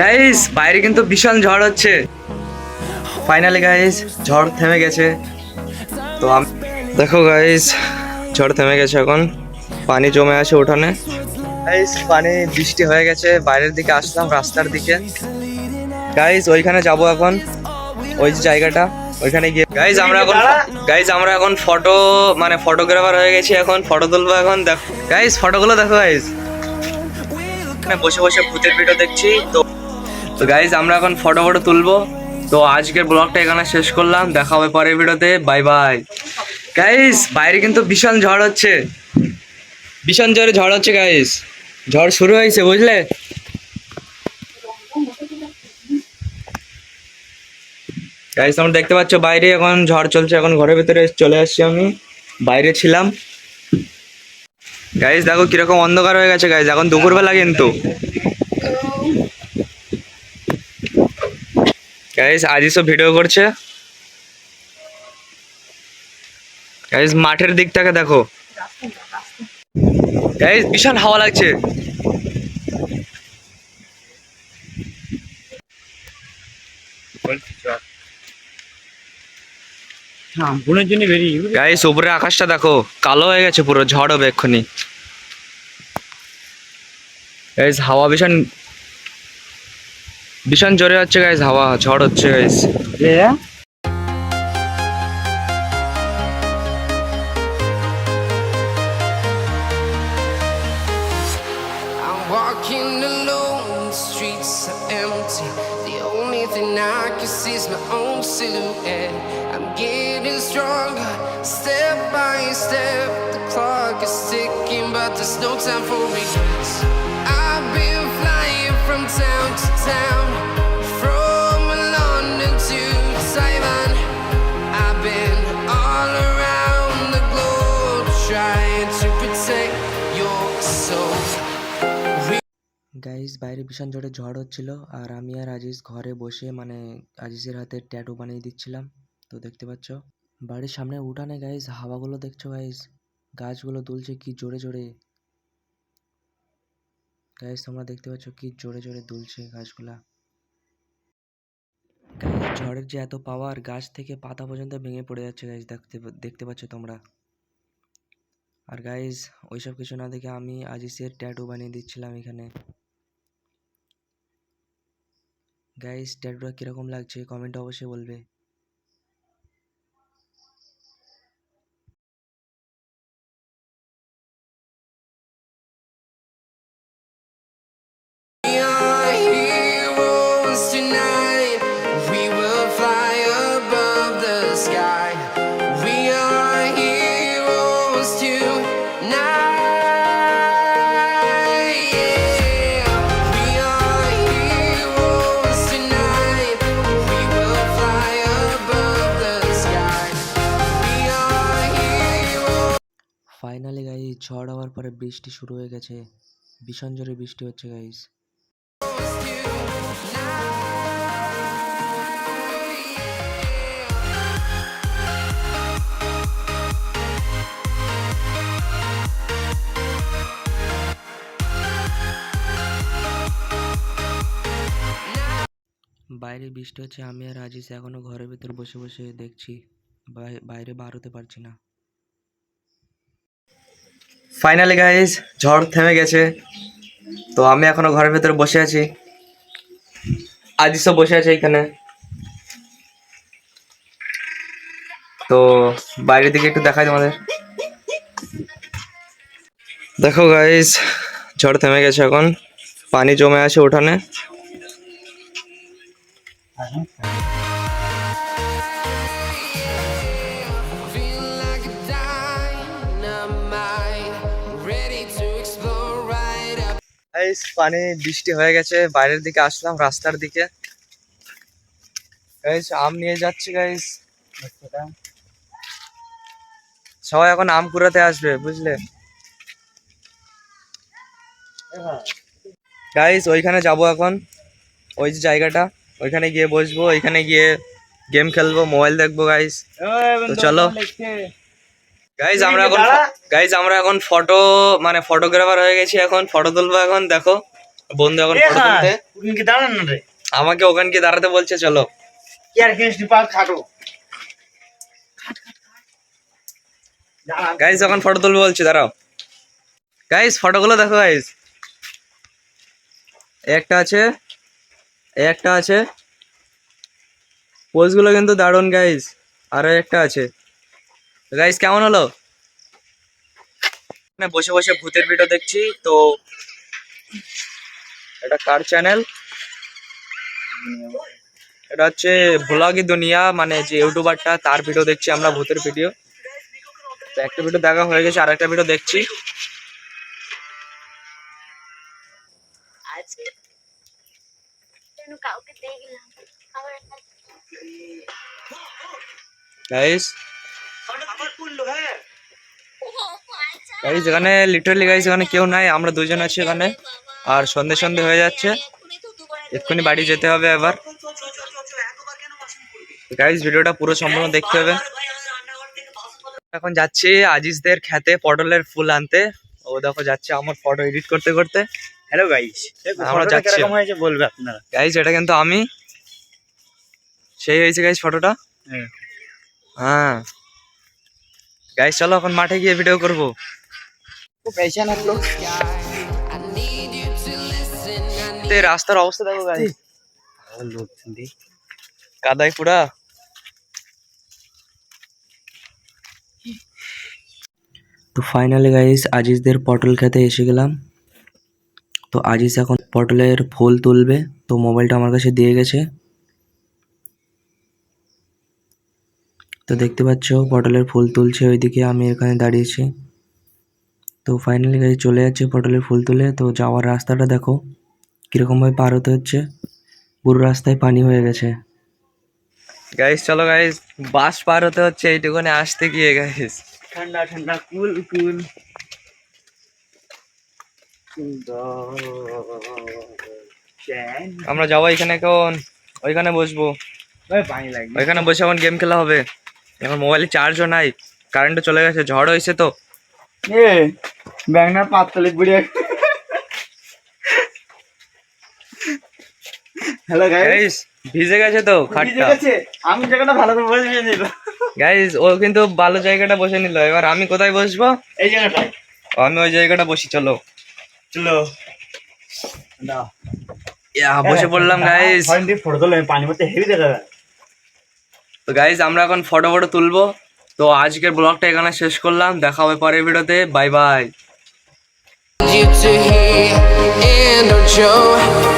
Guys বাইরে কিন্তু ভীষণ ঝড় হচ্ছে। ফাইনালি গাইস ঝড় থেমে গেছে। তো দেখো গাইস ঝড় থেমে গেছে, এখন পানি জমে আছে উঠানে। গাইস পানি বৃষ্টি হয়ে গেছে, বাইরের দিকে আসলাম রাস্তার দিকে। গাইস ওইখানে যাব এখন, ওই যে জায়গাটা ওইখানে গিয়ে গাইস আমরা এখন ফটো মানে ফটোগ্রাফার হয়ে গেছি, এখন ফটো তুলবো। এখন দেখো গাইস ফটোগুলো দেখো গাইস, বসে বসে ভূতের ভিডিও দেখছি। তো গাইজ আমরা এখন ফটো তুলবো। তো আজকের ব্লগটা এখানে শেষ করলাম, দেখা হবে পরের ভিডিওতে। Bye bye. গাইজ বাইরে কিন্তু ভীষণ ঝড় হচ্ছে, ভীষণ জোরে ঝড় হচ্ছে গাইজ। ঝড় শুরু হয়েছে বুঝলে। গাইজ তোমরা দেখতে পাচ্ছ বাইরে এখন ঝড় চলছে, এখন ঘরের ভিতরে চলে আসছি, আমি বাইরে ছিলাম। গাইজ দেখো কিরকম অন্ধকার হয়ে গেছে গাইজ, এখন দুপুরবেলা কিন্তু। গাইজ আজই সব ভিডিও করছে। গাইজ মাঠের দিকটাকে দেখো গাইজ, ভীষণ হাওয়া লাগছে। গাইজ উপরে আকাশটা দেখো কালো হয়ে গেছে পুরো, ঝড় হবে এক্ষুনি। গাইজ হাওয়া ভীষণ ভীষণ জোরে হচ্ছে গাইজ, হাওয়া ঝড় হচ্ছে guys. Walking alone, the streets are empty. The only thing I can see is my own silhouette. I'm getting stronger, step by step. The clock is ticking, but there's no time for regrets. I've been flying from town to town, from London to Taiwan. I've been all around the globe trying to protect your soul. Guys বাইরে ভীষণ জোরে ঝড় হচ্ছিল, আর আমি আর আজিজ ঘরে বসে মানে আজিজের হাতে ট্যাটু বানিয়ে দিচ্ছিলাম। তো দেখতে পাচ্ছ বাড়ির সামনে উঠানে গাইস হাওয়াগুলো দেখছো গাইস, গাছগুলো দুলছে কি জোরে জোরে। গাইস তোমরা দেখতে পাচ্ছ কি জোরে জোরে দুলছে গাছগুলা। গাইস ঝড়ের যে এত পাওয়ার, গাছ থেকে পাতা পর্যন্ত ভেঙে পড়ে যাচ্ছে গাইস, দেখতে পাচ্ছ তোমরা। আর গাইস ওইসব কিছু না দেখে আমি আজিজের ট্যাটু বানিয়ে দিচ্ছিলাম এখানে। গাইস ট্যাটুটা কিরকম লাগছে কমেন্টে অবশ্যই বলবে। We are heroes tonight. We will fly above the sky. We are heroes tonight. Yeah. We are heroes tonight. We will fly above the sky. We are heroes. Finally guys ঝড় হওয়ার পরে বৃষ্টি শুরু হয়ে গেছে, ভীষণ জোরে বৃষ্টি হচ্ছে গাইস। বাইরে বৃষ্টি হচ্ছে, আমি আর আজিজ এখনো ঘরের ভিতর বসে বসে দেখছি, বাইরে বার হতে পারছি না। ফাইনালি গাইজ ঝড় থেমে গেছে। তো আমি এখনো ঘরের ভেতরে বসে আছি, আজিসও বসে আছে এখানে। তো বাইরের দিকে একটু দেখাই তোমাদের। দেখো গাইজ ঝড় থেমে গেছে, এখন পানি জমে আছে উঠানে। Feel like a dynamite, ready to explore right up. Guys পানি বৃষ্টি হয়ে গেছে, বাইরের দিকে আসলাম রাস্তার দিকে। গাইজ আম নিয়ে যাচ্ছি গাইজ, সবাই এখন আম কুড়াতে আসবে বুঝলে। গাইজ ওইখানে যাব এখন, ওই যে জায়গাটা ওইখানে গিয়ে বসবো, ওইখানে গিয়ে গেম খেলবো, মোবাইল দেখবো গাইজ। তো চলো গাইজ আমরা এখন ফটো মানে ফটোগ্রাফার হয়ে গেছি, এখন ফটো তুলবো। এখন দেখো বন্ধু এখন ফটো তুলতে কি দাঁড়ান না রে আমাকে ওখানে গিয়ে দাঁড়াতে বলছে, চলো কি আর কিনিস পাল খাটো গাইস এখন ফটো তুলবো বলছি, দাঁড়াও গাইস ফটোগুলো দেখো গাইস, একটা আছে একটা আছে, পোজগুলো কিন্তু দারুণ গাইস, আরো একটা আছে। গাইস কেমন হলো? বসে বসে ভূতের ভিডিও দেখছি। তো এটা কার চ্যানেল? এটা হচ্ছে ভ্লগি দুনিয়া, মানে যে ইউটিউবারটা, তার ভিডিও দেখছি আমরা, ভূতের ভিডিও। তো একটা ভিডিও দেখা হয়ে গেছে, আর একটা ভিডিও দেখছি। গাইস গাইস এখানে লিটারালি গাইস এখানে কেউ নাই, আমরা দুজন আছি এখানে। আর সন্ধে সন্ধে হয়ে যাচ্ছে, এক্ষুনি বাড়ি যেতে হবে এবার। গাইস ভিডিওটা পুরো সম্পূর্ণ দেখতে হবে। এখন যাচ্ছি আজিজদের খেতে পটলের ফুল আনতে। ও দেখো যাচ্ছে আমার ফটো এডিট করতে করতে। হ্যালো গাইস আমরা যাচ্ছি। কিরকম হয়েছে বলবে আপনারা। গাইস এটা কিন্তু আমি, সেই হয়েছে গাইস ফটোটা। হ্যাঁ গাইস চলো এখন মাঠে গিয়ে ভিডিও করবো। পয়সা না লো I need you to listen. I need রাস্তার অবস্থা দেখো গাইস, লোক দি কাদাই পুরা। তো ফাইনালি গাইস আজিজদের পটল খেতে এসে গেলাম। তো আজিজ এখন পটলের ফুল তুলবে, তো মোবাইলটা আমার কাছে দিয়ে গেছে। তো দেখতে পাচ্ছ পটলের ফুল তুলছে ওইদিকে, আমি এখানে দাঁড়িয়েছি। তো ফাইনালি গাইস চলে যাচ্ছে পটলের ফুল তুলে। তো যাওয়ার রাস্তাটা দেখো কীরকমভাবে পার হতে হচ্ছে, পুরো রাস্তায় পানি হয়ে গেছে। গাইস চলো গাইস, বাস পার হতে হচ্ছে এইটুকুনে আসতে গিয়ে গাইস। ঠান্ডা ঠান্ডা কুল কুল আমরা যাবো এখানে, এখন ওইখানে বসবো, পানি লাগবে ওইখানে বসে এখন গেম খেলা হবে। এখন মোবাইলে চার্জও নাই, কারেন্টও চলে গেছে, ঝড় হয়েছে তো। এ ব্যাংনার পাতলে বুড়িয়া হ্যালো গাইস গাইস ভিজে গেছে তো খাটটা। আমি জায়গাটা ভালো করে বসে নিল গাইস ও কিন্তু ভালো জায়গাটা বসে নিল, এবার আমি কোথায় বসবো? এই জায়গাটায় আমি ওই জায়গাটা বসি, চলো চলো দাও বসে পড়লাম গাইস। ফটো তোলে পানি মধ্যে হেভি দেখা যায়। তো গাইস আমরা এখন ফটো তুলবো। তো আজকের ব্লগটা এখানে শেষ করলাম, দেখা হবে পরের ভিডিওতে, bye bye. you to hear and don't show.